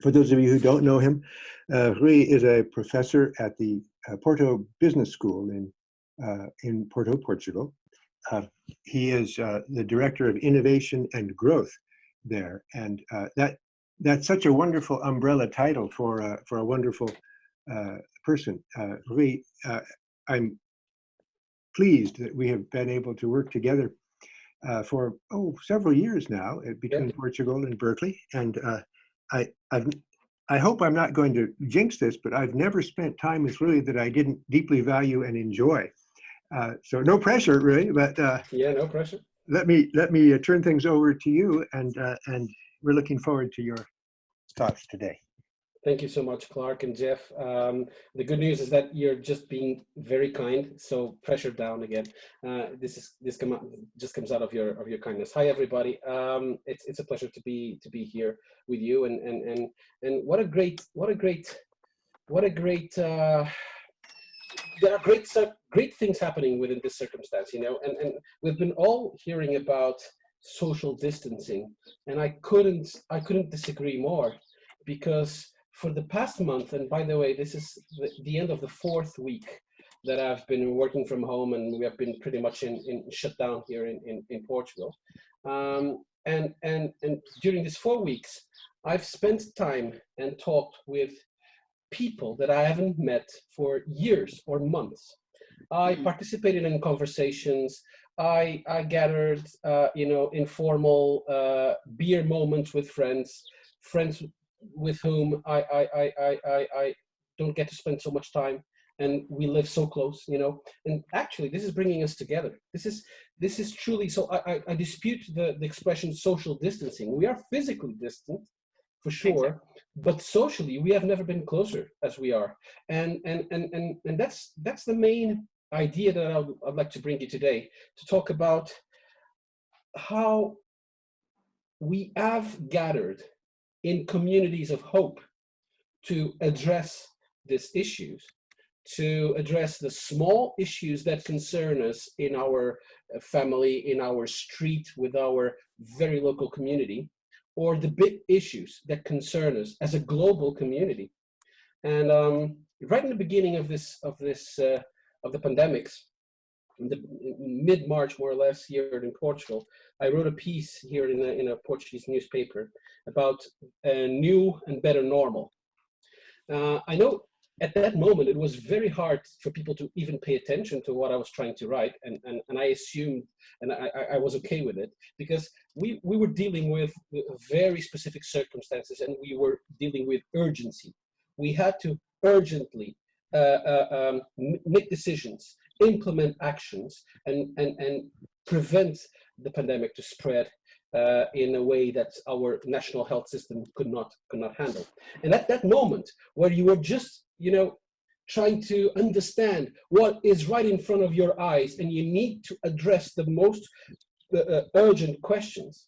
For those of you who don't know him, Rui is a professor at the Porto Business School in Porto, Portugal. He is the director of innovation and growth there, and that's such a wonderful umbrella title for a wonderful person. Rui, I'm pleased that we have been able to work together for several years now between Portugal and Berkeley, and I hope I'm not going to jinx this, but I've never spent time with Rui that I didn't deeply value and enjoy. So no pressure, Rui, but yeah, no pressure. Let me turn things over to you, and we're looking forward to your thoughts today. Thank you so much, Clark and Jeff. The good news is that you're just being very kind, so pressure down again. This just comes out of your kindness. Hi, everybody. It's a pleasure to be here with you, and what a great there are great things happening within this circumstance, you know, and we've been all hearing about social distancing, and I couldn't disagree more, because for the past month, and by the way, this is the end of the 4th week that I've been working from home, and we have been pretty much in shutdown here in Portugal. And during these 4 weeks, I've spent time and talked with people that I haven't met for years or months. I participated in conversations. I gathered, informal beer moments with friends with whhom I don't get to spend so much time, and we live so close, you know. And actually, this is bringing us together. This is truly so. I dispute the expression social distancing. We are physically distant, for sure, exactly, but socially we have never been closer as we are. And that's the main idea that I'd like to bring you today, to talk about how we have gathered in communities of hope to address these issues, to address the small issues that concern us in our family, in our street, with our very local community, or the big issues that concern us as a global community. And right in the beginning of the pandemics, in mid-March, more or less, here in Portugal, I wrote a piece here in a Portuguese newspaper about a new and better normal. I know at that moment it was very hard for people to even pay attention to what I was trying to write, and I assumed, and I was okay with it, because we were dealing with very specific circumstances, and we were dealing with urgency. We had to urgently make decisions, implement actions, and prevent the pandemic to spread in a way that our national health system could not handle. And at that moment, where you were just, you know, trying to understand what is right in front of your eyes, and you need to address the most urgent questions,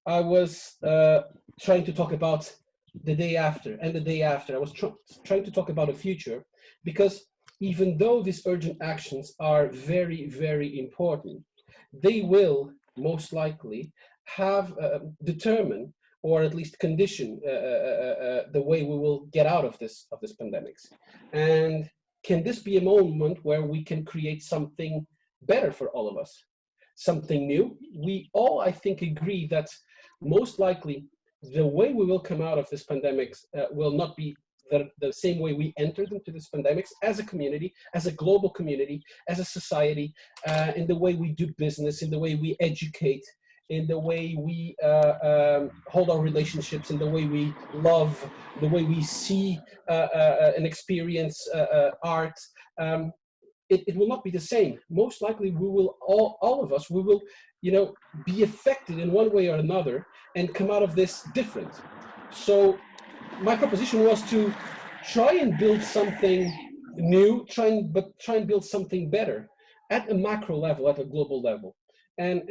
I was trying to talk about the day after and the day after. I was trying to talk about a future, because even though these urgent actions are very, very important, they will most likely have determine, or at least condition, the way we will get out of this pandemics. And can this be a moment where we can create something better for all of us, something new? We all, I think, agree that most likely the way we will come out of this pandemics will not be the same way we entered into this pandemics, as a community, as a global community, as a society, in the way we do business, in the way we educate, in the way we hold our relationships, in the way we love, the way we see and experience art. It will not be the same. Most likely we will, all of us, we will, you know, be affected in one way or another and come out of this different. So my proposition was to try and build something new, try and build something better at a macro level, at a global level. And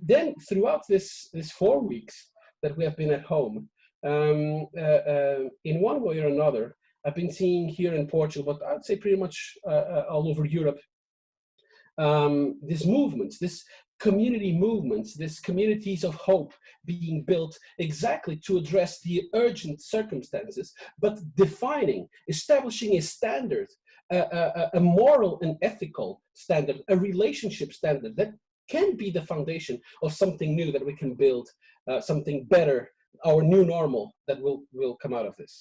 then throughout this 4 weeks that we have been at home, in one way or another, I've been seeing here in Portugal, but I'd say pretty much all over Europe, these movements, this community movements, these communities of hope being built exactly to address the urgent circumstances, but defining, establishing a standard, a moral and ethical standard, a relationship standard that can be the foundation of something new that we can build, something better, our new normal that will come out of this.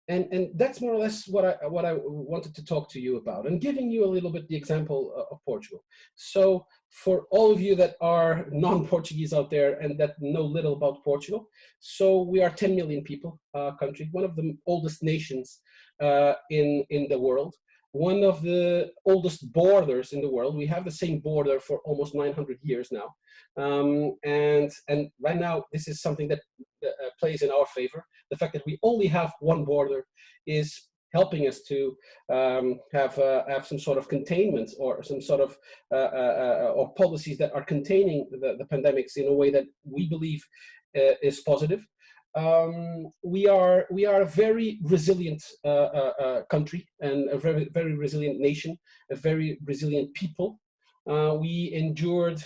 And that's more or less what I wanted to talk to you about, and giving you a little bit the example of Portugal. So for all of you that are non-Portuguese out there and that know little about Portugal, so we are 10 million people country, one of the oldest nations in the world, one of the oldest borders in the world. We have the same border for almost 900 years now, and right now this is something that plays in our favor. The fact that we only have one border is helping us to have some sort of containment, or some sort of or policies that are containing the pandemics in a way that we believe is positive. We are a very resilient country, and a very resilient nation, a very resilient people. We endured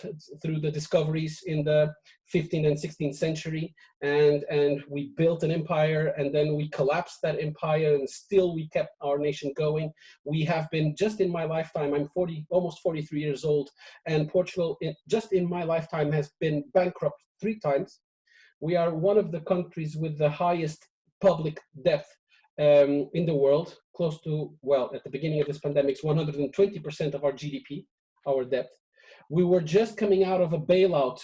through the discoveries in the 15th and 16th century, and we built an empire, and then we collapsed that empire, and still we kept our nation going. We have been, just in my lifetime, I'm almost 43 years old, and Portugal, just in my lifetime, has been bankrupt 3 times. We are one of the countries with the highest public debt in the world, close to, well, at the beginning of this pandemic, 120% of our GDP, our debt. We were just coming out of a bailout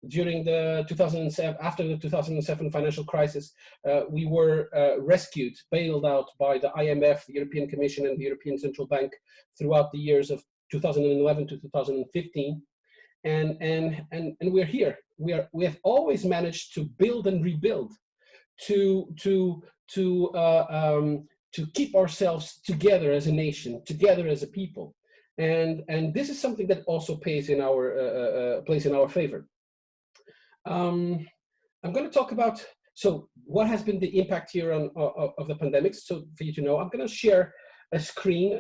during the 2007, after the 2007 financial crisis. We were rescued, bailed out by the IMF, the European Commission, and the European Central Bank throughout the years of 2011 to 2015. And we're here. We have always managed to build and rebuild, to keep ourselves together as a nation, together as a people, and this is something that also plays in our favor. I'm going to talk about, so what has been the impact here of the pandemic. So for you to know, I'm going to share a screen.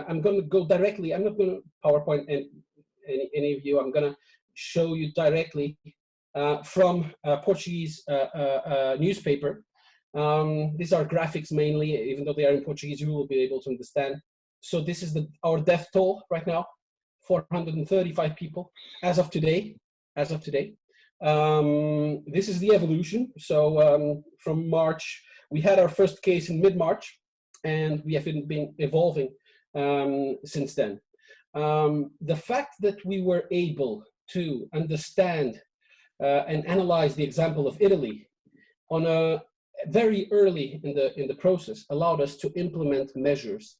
I'm going to go directly. I'm not going to PowerPoint any of you. I'm going to show you directly from a Portuguese newspaper. These are graphics mainly, even though they are in Portuguese, you will be able to understand. So this is our death toll right now, 435 people as of today. This is the evolution. So from March, we had our first case in mid-March, and we have been evolving since then. The fact that we were able to understand and analyze the example of Italy on a very early in the process allowed us to implement measures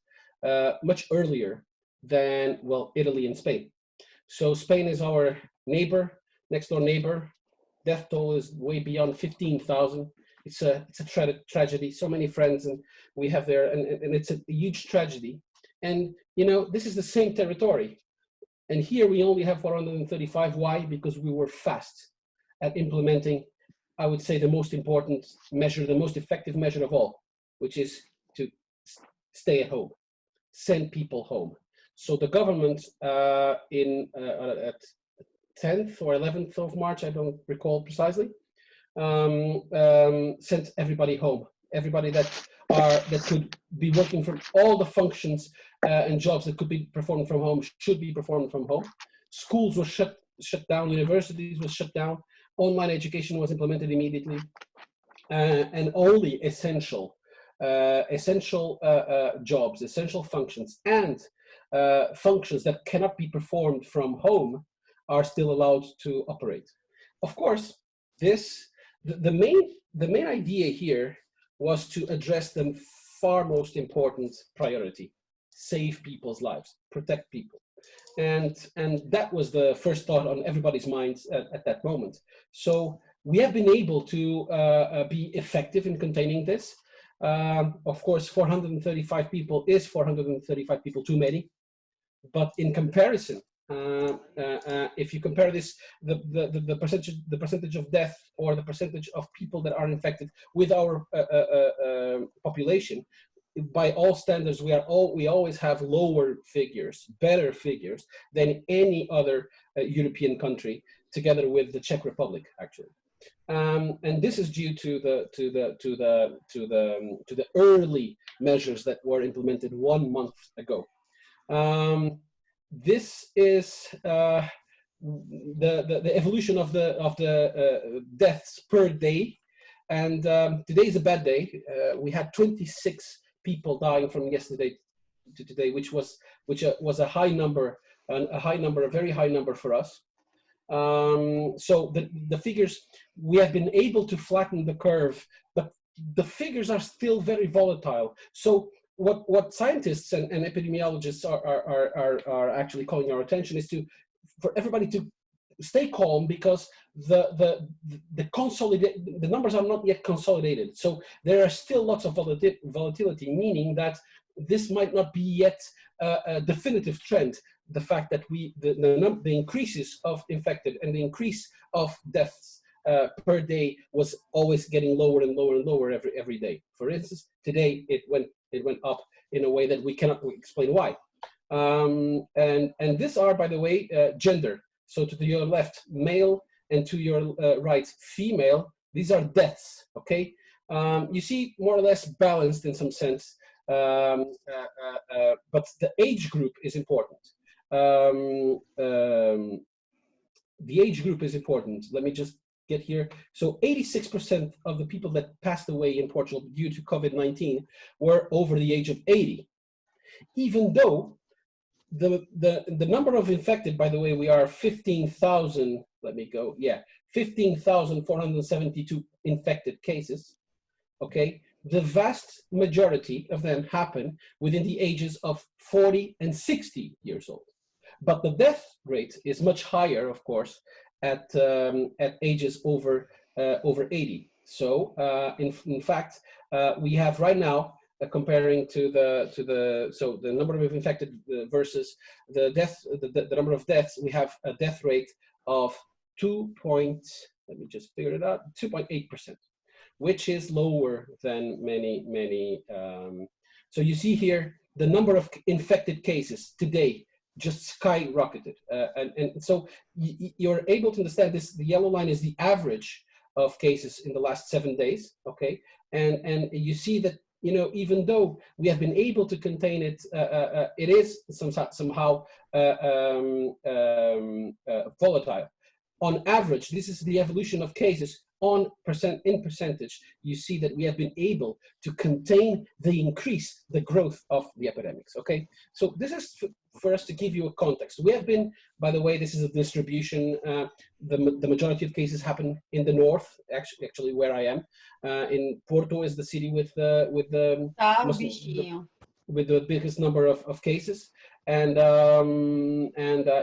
much earlier than, well, Italy and Spain. So Spain is our neighbor, next door neighbor. Death toll is way beyond 15,000. It's a tragedy. So many friends and we have there, and it's a huge tragedy. And you know, this is the same territory, and here we only have 435. Why? Because we were fast at implementing, I would say, the most important measure, the most effective measure of all, which is to stay at home, send people home. So the government at 10th or 11th of March, I don't recall precisely, sent everybody home. Everybody that could be working from all the functions and jobs that could be performed from home should be performed from home. Schools were shut down, universities were shut down, online education was implemented immediately, and only essential jobs, essential functions, and functions that cannot be performed from home are still allowed to operate. Of course, the main idea here was to address the far most important priority: save people's lives, protect people. And that was the first thought on everybody's minds at that moment. So we have been able to be effective in containing this. Of course, 435 people is 435 people too many, but in comparison, if you compare this, the percentage of death or the percentage of people that are infected with our population, by all standards, we always have lower figures, better figures than any other European country, together with the Czech Republic, actually. And this is due to the early measures that were implemented 1 month ago. This is the evolution of the deaths per day, and today is a bad day. We had 26 people dying from yesterday to today, which was a high number, a very high number for us. So the figures, we have been able to flatten the curve, but the figures are still very volatile. So what scientists and epidemiologists are actually calling our attention is for everybody to stay calm, because the numbers are not yet consolidated. So there are still lots of volatility, meaning that this might not be yet a definitive trend. The fact that the increases of infected and the increase of deaths per day was always getting lower and lower and lower every day. For instance, today it went up in a way that we cannot explain why. And these are, by the way, gender. So to your left, male, and to your right, female. These are deaths. Okay, you see, more or less balanced in some sense, but the age group is important. The age group is important. Let me just get here. So 86% of the people that passed away in Portugal due to COVID-19 were over the age of 80. Even though the number of infected, by the way, we are 15,000, let me go, yeah, 15,472 infected cases, okay? The vast majority of them happen within the ages of 40 and 60 years old. But the death rate is much higher, of course, at ages over 80. So in fact, we have right now, comparing to the number of infected versus the number of deaths, we have a death rate of 2.8%, which is lower than many. So you see here the number of infected cases today just skyrocketed, and so you're able to understand this. The yellow line is the average of cases in the last 7 days. Okay, and you see that, you know, even though we have been able to contain it, it is somehow volatile. On average, this is the evolution of cases in percentage. You see that we have been able to contain the growth of the epidemics. Okay, so this is for us to give you a context. We have been, by the way, this is a distribution. The majority of cases happen in the north, actually where I am. In Porto is the city with the biggest number of cases, and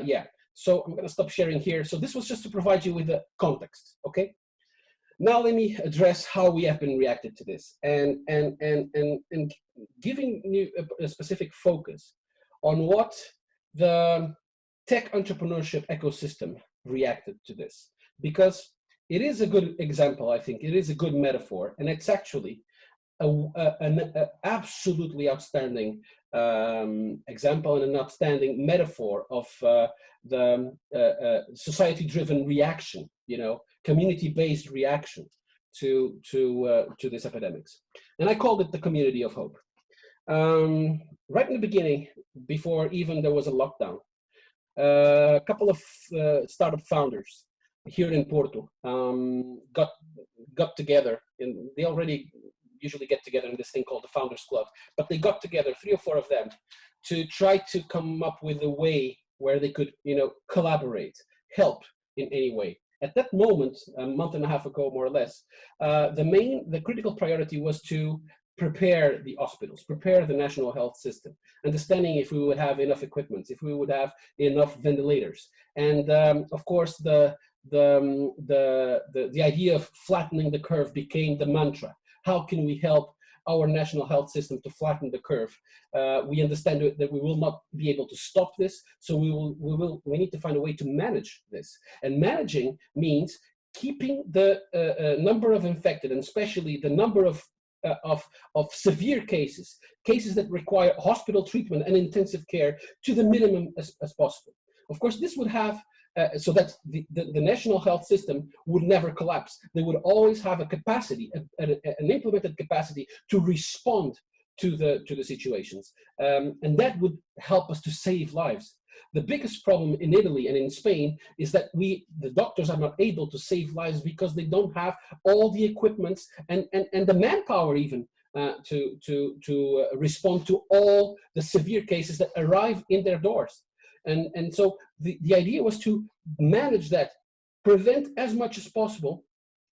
yeah. So I'm going to stop sharing here. So this was just to provide you with the context. Okay. Now let me address how we have been reacted to this, and giving you a specific focus on what the tech entrepreneurship ecosystem reacted to this, because it is a good example. I think it is a good metaphor, and it's actually an absolutely outstanding example and an outstanding metaphor of the society-driven reaction, you know, community-based reaction to these epidemics. And I called it the community of hope. Right in the beginning, before even there was a lockdown, a couple of startup founders here in Porto got together, and they already usually get together in this thing called the Founders Club, but they got together, 3 or 4 of them, to try to come up with a way where they could, you know, collaborate, help in any way. At that moment, a month and a half ago, more or less, the critical priority was to prepare the hospitals, prepare the national health system, understanding if we would have enough equipment, if we would have enough ventilators, and of course the idea of flattening the curve became the mantra. How can we help our national health system to flatten the curve? We understand that we will not be able to stop this, so we need to find a way to manage this. And managing means keeping the number of infected, and especially the number of of severe cases, cases that require hospital treatment and intensive care, to the minimum as possible. Of course, this would have so that the national health system would never collapse. They would always have a capacity, an implemented capacity to respond to the situations, and that would help us to save lives. The biggest problem in Italy and in Spain is that the doctors are not able to save lives because they don't have all the equipment and the manpower even to respond to all the severe cases that arrive in their doors. And so the idea was to manage that, prevent as much as possible,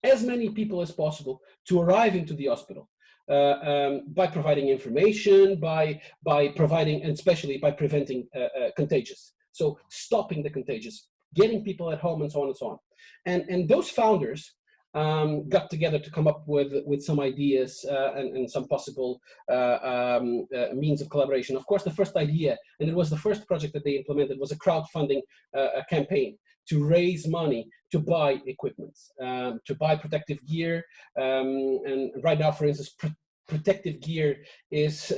as many people as possible to arrive into the hospital. By providing information, by providing, and especially by preventing contagious. So stopping the contagious, getting people at home, and so on and so on. And those founders got together to come up with some ideas and some possible means of collaboration. Of course, the first idea, and it was the first project that they implemented, was a crowdfunding campaign to raise money to buy equipment, to buy protective gear. And right now, for instance, protective gear is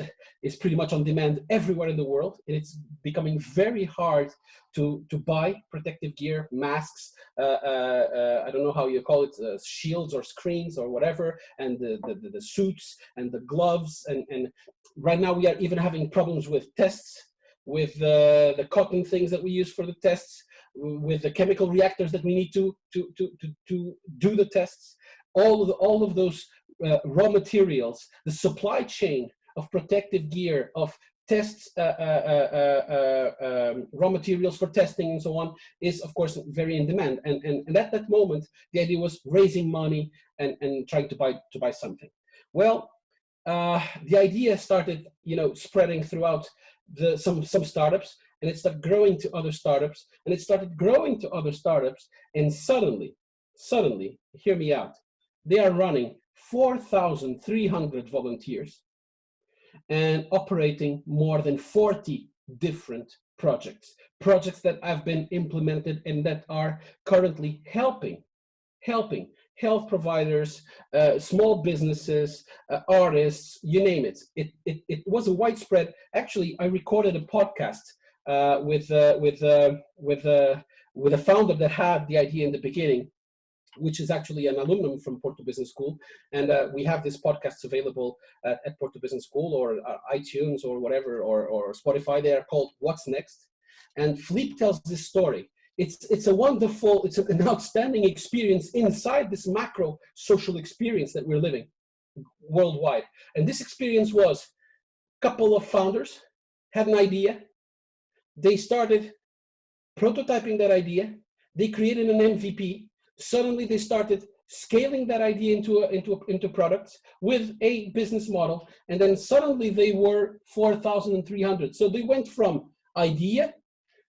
pretty much on demand everywhere in the world. And it's becoming very hard to buy protective gear, masks, I don't know how you call it, shields or screens or whatever, and the suits and the gloves. And right now we are even having problems with tests, with the cotton things that we use for the tests, with the chemical reactors that we need to do the tests. All of those raw materials, the supply chain of protective gear, of tests, raw materials for testing and so on, is of course very in demand. And at that moment, the idea was raising money and trying to buy something. Well, the idea started, spreading throughout some startups, and it started growing to other startups, and it started growing to other startups, and suddenly, hear me out, they are running 4,300 volunteers and operating more than 40 different projects that have been implemented and that are currently helping health providers, small businesses, artists, you name it. It was a widespread. Actually, I recorded a podcast with a founder that had the idea in the beginning, which is actually an alumnum from Porto Business School. And we have this podcast available at Porto Business School, or iTunes, or whatever, or Spotify. They are called What's Next. And Philippe tells this story. It's a wonderful, it's an outstanding experience inside this macro social experience that we're living worldwide. And this experience was a couple of founders had an idea. They started prototyping that idea. They created an MVP. Suddenly they started scaling that idea into products with a business model. And then suddenly they were 4,300. So they went from idea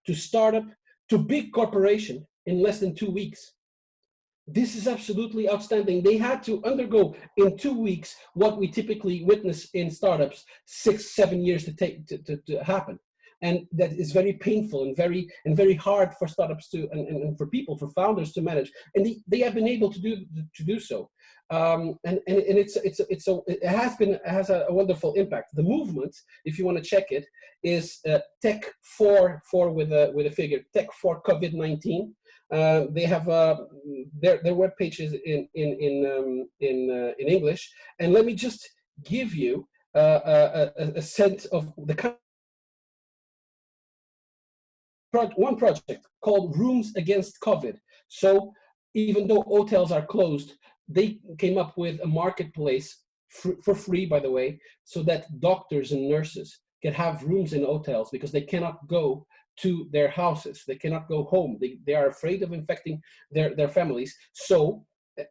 to startup to big corporation in less than 2 weeks. This is absolutely outstanding. They had to undergo in 2 weeks what we typically witness in startups 6-7 years to happen. And that is very painful and very hard for startups to and for people, for founders to manage. And they have been able to do so. And it has a wonderful impact. The movement, if you want to check it, is Tech for with a figure, Tech for COVID-19. They have their web pages in English. And let me just give you a sense of the kind. One project called Rooms Against COVID. So even though hotels are closed, they came up with a marketplace for free, by the way, so that doctors and nurses can have rooms in hotels because they cannot go to their houses. They cannot go home. They are afraid of infecting their families. So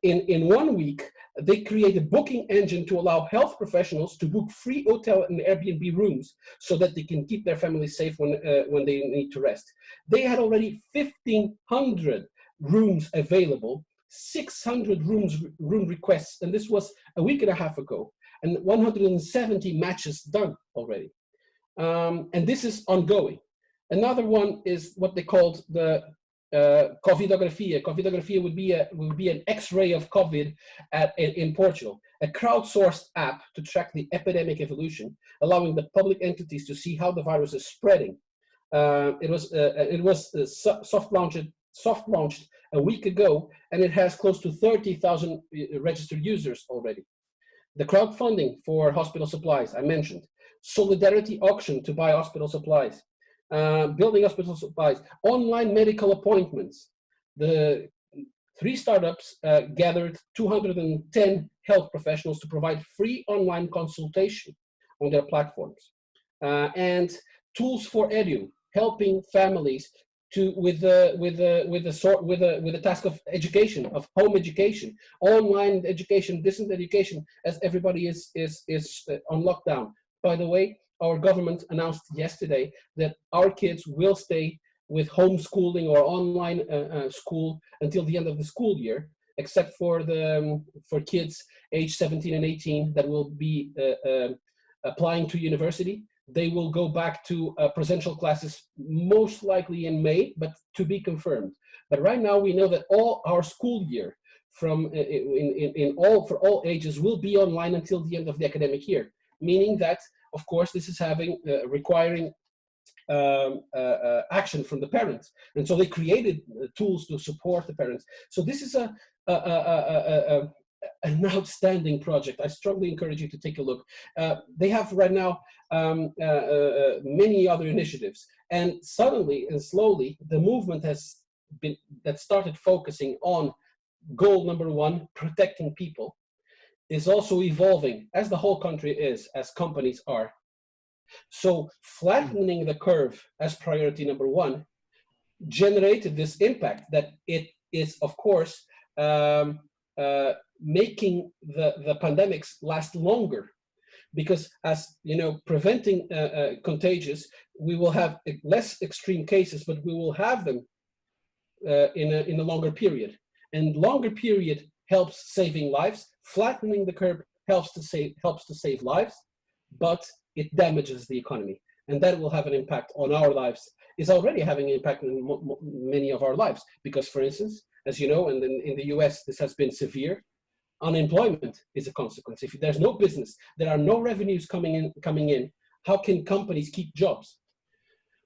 in 1 week, they created a booking engine to allow health professionals to book free hotel and Airbnb rooms so that they can keep their families safe when they need to rest. They had already 1,500 rooms available, 600 room requests, and this was a week and a half ago, and 170 matches done already. And this is ongoing. Another one is what they called the Covidografia. Covidografia would be an X-ray of COVID in Portugal, a crowdsourced app to track the epidemic evolution, allowing the public entities to see how the virus is spreading. It was soft launched a week ago, and it has close to 30,000 registered users already. The crowdfunding for hospital supplies, I mentioned. Solidarity auction to buy hospital supplies. Building hospital supplies. Online medical appointments. The 3 startups gathered 210 health professionals to provide free online consultation on their platforms. And tools for edu, helping families with the task of education, of home education, online education, distant education, as everybody is on lockdown. By the way, our government announced yesterday that our kids will stay with homeschooling or online school until the end of the school year, except for kids age 17 and 18 that will be applying to university. They will go back to presential classes most likely in May, but to be confirmed. But right now we know that all our school year for all ages will be online until the end of the academic year, meaning that, of course, this is requiring action from the parents. And so they created tools to support the parents. So this is an outstanding project. I strongly encourage you to take a look. They have right now many other initiatives, and suddenly and slowly the movement that started focusing on goal number 1, protecting people, is also evolving, as the whole country is, as companies are. So flattening the curve as priority number 1 generated this impact that it is, of course, making the pandemics last longer, because, as you know, preventing contagious, we will have less extreme cases, but we will have them in a longer period, and longer period helps saving lives. Flattening the curve helps to save lives, but it damages the economy, and that will have an impact on our lives. Is already having an impact on many of our lives, because, for instance, as you know, and in the US, this has been severe. Unemployment is a consequence. If there's no business, there are no revenues coming in, how can companies keep jobs?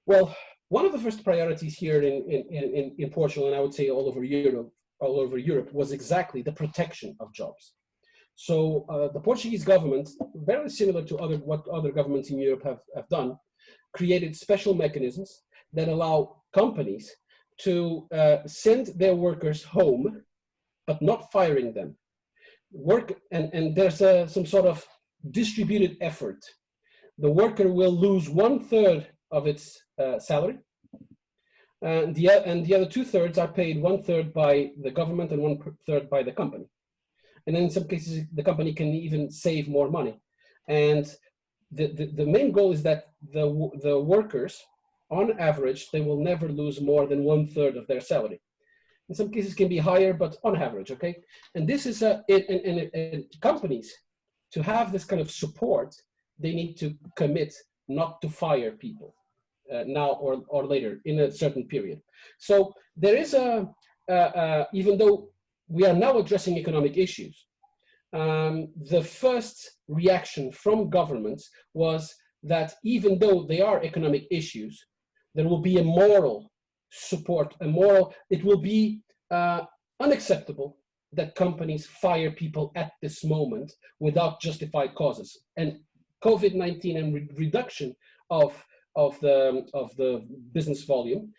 Well, one of the first priorities here in Portugal, and I would say all over Europe, was exactly the protection of jobs. So the Portuguese government, very similar to what other governments in Europe have done, created special mechanisms that allow companies to send their workers home, but not firing them. And there's some sort of distributed effort. The worker will lose 1/3 of its salary, and the other 2/3 are paid 1/3 by the government and 1/3 by the company. And in some cases, the company can even save more money. And the main goal is that the workers, on average, they will never lose more than 1/3 of their salary. In some cases can be higher, but on average, okay? And this is in companies, to have this kind of support, they need to commit not to fire people now or later in a certain period. So there is even though we are now addressing economic issues, the first reaction from governments was that even though they are economic issues, there will be a moral support, it will be unacceptable that companies fire people at this moment without justified causes. And COVID-19 and reduction of the business volume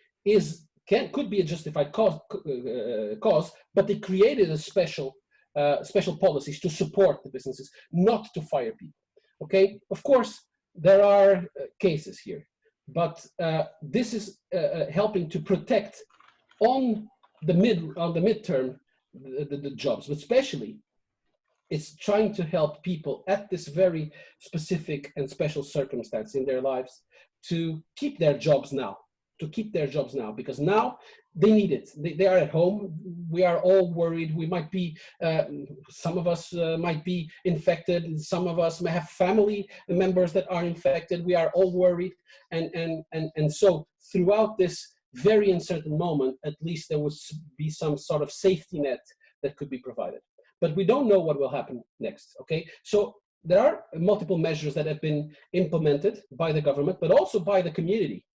could be a justified cause, but they created a special policies to support the businesses, not to fire people. Okay, of course there are cases here, but this is helping to protect on the midterm the jobs, but especially it's trying to help people at this very specific and special circumstance in their lives to keep their jobs now, because now they need it. They are at home. We are all worried. We might be, some of us might be infected. Some of us may have family members that are infected. We are all worried. And so throughout very uncertain moment, at least there would be some sort of safety net that could be provided. But we don't know what will happen next, okay? So there are multiple measures that have been implemented by the government, but also by the community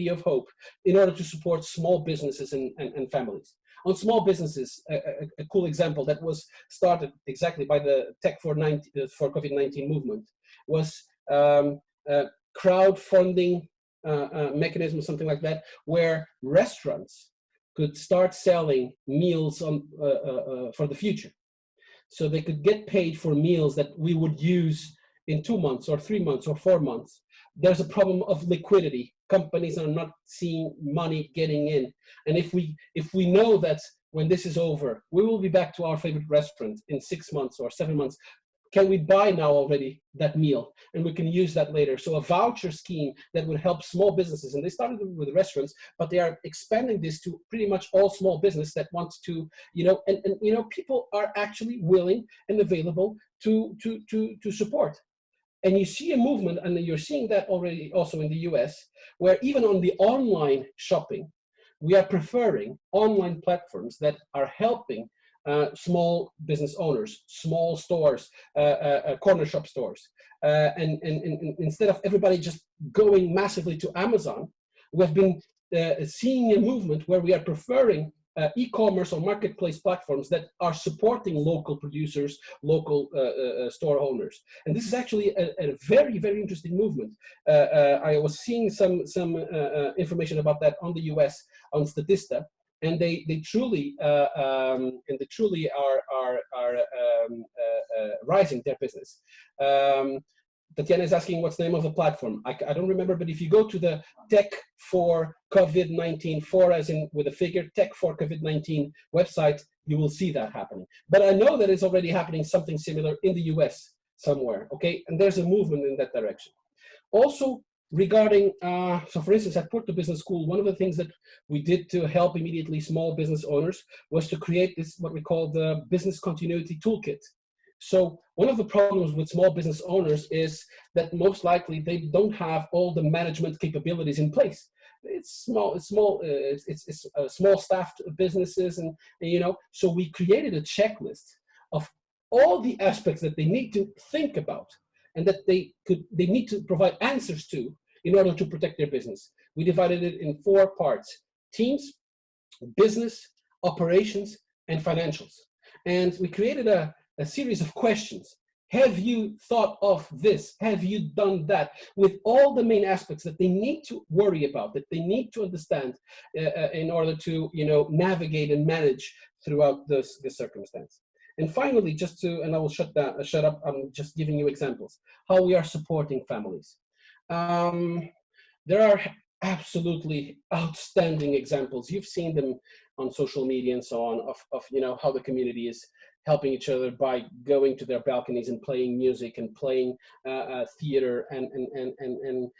of hope, in order to support small businesses and families. On small businesses, a cool example that was started exactly by the Tech for COVID-19 movement was crowdfunding mechanism, something like that, where restaurants could start selling meals for the future. So they could get paid for meals that we would use in 2 months or 3 months or 4 months. There's a problem of liquidity. Companies are not seeing money getting in. And if we know that when this is over, we will be back to our favorite restaurant in 6 months or 7 months, can we buy now already that meal? And we can use that later. So a voucher scheme that would help small businesses. And they started with restaurants, but they are expanding this to pretty much all small business that wants to, and people are actually willing and available to support. And you see a movement, and you're seeing that already also in the US, where even on the online shopping, we are preferring online platforms that are helping small business owners, small stores, corner shop stores. And instead of everybody just going massively to Amazon, we've been seeing a movement where we are preferring e-commerce or marketplace platforms that are supporting local producers, local store owners. And this is actually a very, very interesting movement. I was seeing some information about that on the US, on Statista, and they truly are rising their business. Tatiana is asking what's the name of the platform. I don't remember, but if you go to the Tech for COVID-19, for as in with a figure, Tech for COVID-19 website, you will see that happening. But I know that it's already happening something similar in the US somewhere, okay? And there's a movement in that direction. Also, regarding, so for instance, at Porto Business School, one of the things that we did to help immediately small business owners was to create this, what we call the Business Continuity Toolkit. So one of the problems with small business owners is that most likely they don't have all the management capabilities in place. It's small staffed businesses, and so we created a checklist of all the aspects that they need to think about and that they need to provide answers to in order to protect their business. We divided it in 4 parts: teams, business, operations, and financials. And we created a series of questions. Have you thought of this? Have you done that? With all the main aspects that they need to worry about, that they need to understand in order to navigate and manage throughout this circumstance. And finally, and I will shut up, I'm just giving you examples, how we are supporting families. There are absolutely outstanding examples. You've seen them on social media and so on of how the community is helping each other by going to their balconies and playing music and playing theater and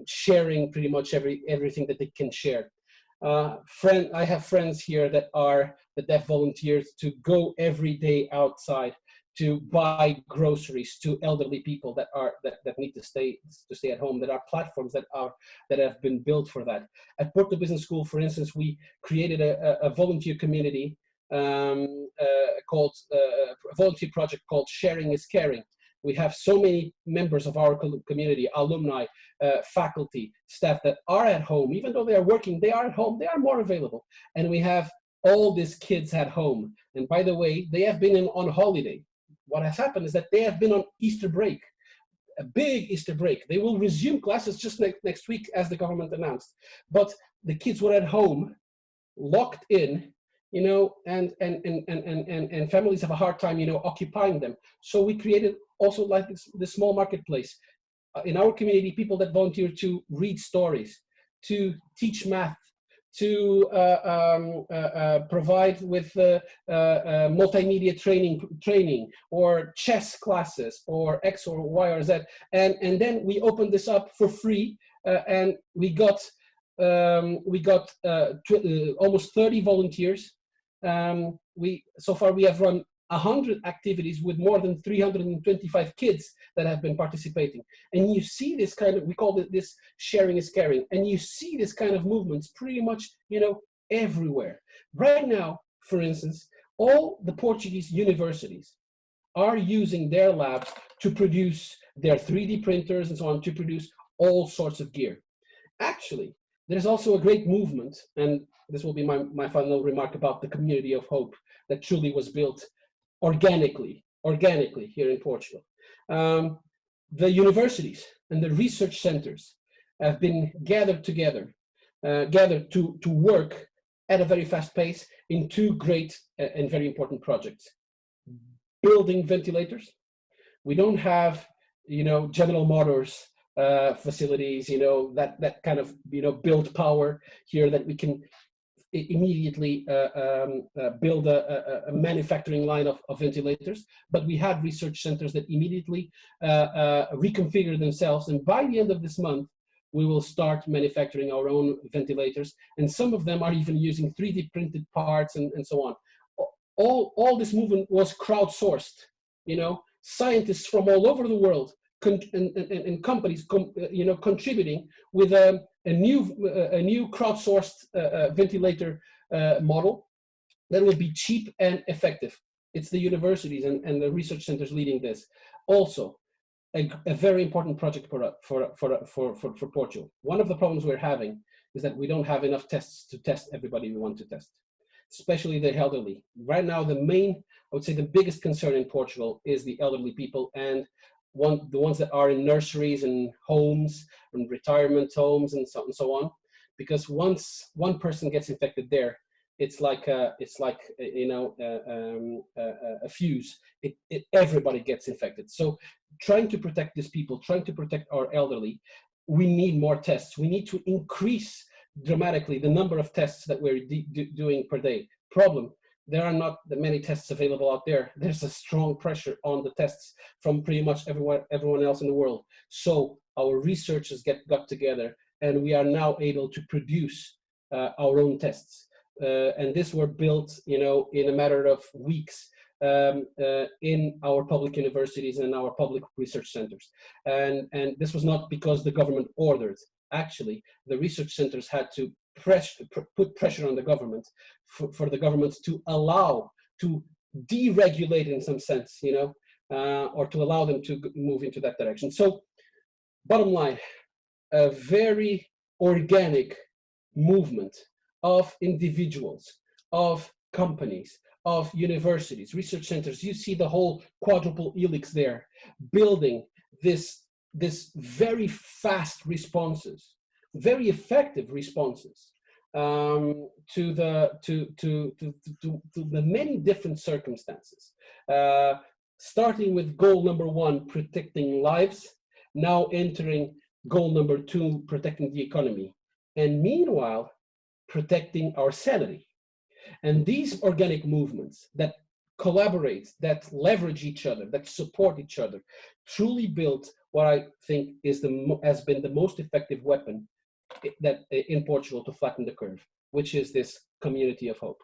sharing pretty much everything that they can share. I have friends here that have volunteered to go every day outside to buy groceries to elderly people that need to stay at home. There are platforms that have been built for that. At Porto Business School, for instance, we created a volunteer community called a volunteer project called Sharing is Caring. We have so many members of our community, alumni, faculty, staff that are at home. Even though they are working, they are at home, they are more available. And we have all these kids at home. And by the way, they have been on holiday. What has happened is that they have been on Easter break, a big Easter break. They will resume classes just next week, as the government announced. But the kids were at home, locked in, and families have a hard time, occupying them. So we created also like this small marketplace in our community, people that volunteer to read stories, to teach math, to provide with multimedia training or chess classes or X or Y or Z. And then we opened this up for free, and we got almost 30 volunteers. So far we have run 100 activities with more than 325 kids that have been participating. And you see this kind of, we call it this sharing is caring. And you see this kind of movements pretty much, you know, everywhere. Right now, for instance, all the Portuguese universities are using their labs to produce their 3D printers and so on, to produce all sorts of gear. Actually, there's also a great movement, and this will be my final remark about the community of hope that truly was built organically here in Portugal. The universities and the research centers have been gathered together, to work at a very fast pace in two great and very important projects. Building ventilators. We don't have, you know, General Motors facilities, you know, that kind of, you know, build power here that we can immediately build a manufacturing line of ventilators, but we have research centers that immediately reconfigure themselves, and by the end of this month we will start manufacturing our own ventilators, and some of them are even using 3D printed parts and so on. All this movement was crowdsourced, you know, scientists from all over the world and companies you know, contributing with a new crowdsourced ventilator model that will be cheap and effective. It's the universities and the research centers leading this. Also, a very important project for Portugal. One of the problems we're having is that we don't have enough tests to test everybody we want to test, especially the elderly. Right now, I would say the biggest concern in Portugal is the elderly people, and the ones that are in nurseries and homes and retirement homes and so on, because once one person gets infected there, it's like you know, a fuse. Everybody gets infected. So trying to protect these people, trying to protect our elderly, we need more tests. We need to increase dramatically the number of tests that we're doing per day. Problem: there are not that many tests available out there. There's a strong pressure on the tests from pretty much everyone else in the world. So our researchers got together, and we are now able to produce our own tests. And these were built, you know, in a matter of weeks in our public universities and our public research centers. And this was not because the government ordered. Actually, the research centers had to put pressure on the government for the government to allow, to deregulate in some sense, you know, or to allow them to move into that direction. So bottom line, a very organic movement of individuals, of companies, of universities, research centers. You see the whole quadruple helix there, building this very fast responses, very effective responses to the many different circumstances. Starting with goal number 1, protecting lives, now entering goal number 2, protecting the economy, and meanwhile protecting our sanity. And these organic movements that collaborate, that leverage each other, that support each other, truly built what I think has been the most effective weapon that in Portugal to flatten the curve, which is this community of hope.